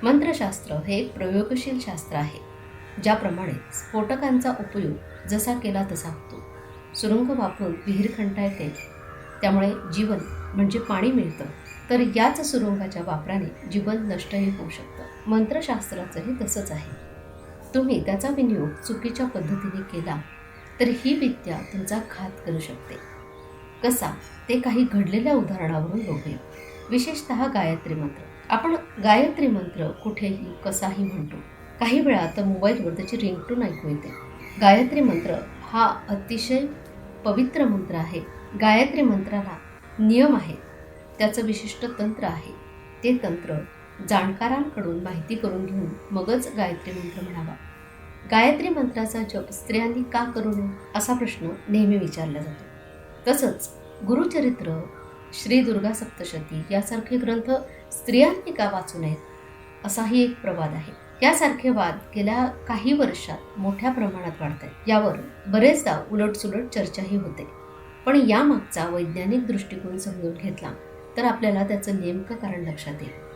मंत्रशास्त्र हे एक प्रयोगशील शास्त्र आहे, ज्याप्रमाणे स्फोटकांचा उपयोग जसा केला तसा होतो. सुरुंग वापरून विहीर खणता येते, त्यामुळे जीवन म्हणजे पाणी मिळतं. तर याच सुरुंगाच्या वापराने जीवन नष्टही होऊ शकतं. मंत्रशास्त्राचंही तसंच आहे. तुम्ही त्याचा विनियोग चुकीच्या पद्धतीने केला तर ही विद्या तुमचा घात करू शकते. कसा, ते काही घडलेल्या उदाहरणावरून बघूया. विशेषतः गायत्री मंत्र. आपण गायत्री मंत्र कुठेही कसाही म्हणतो. काही वेळा तर मोबाईलवर त्याची रिंगटोन ऐकू येते. गायत्री मंत्र हा अतिशय पवित्र मंत्र आहे. गायत्री मंत्राला नियम आहे, त्याचं विशिष्ट तंत्र आहे. ते तंत्र जाणकारांकडून माहिती करून घेऊन मगच गायत्री मंत्र म्हणावा. गायत्री मंत्राचा जप स्त्रियांनी का करू नये असा प्रश्न नेहमी विचारला जातो. तसंच गुरुचरित्र, श्री दुर्गा सप्तशती यासारखे ग्रंथ स्त्रियांनी का वाचू नयेत असाही एक प्रवाद आहे. यासारखे वाद गेल्या काही वर्षात मोठ्या प्रमाणात वाढत आहेत. यावर बरेचदा उलटसुलट चर्चाही होते. पण यामागचा वैज्ञानिक दृष्टिकोन समजून घेतला तर आपल्याला त्याचं नेमकं कारण लक्षात येईल.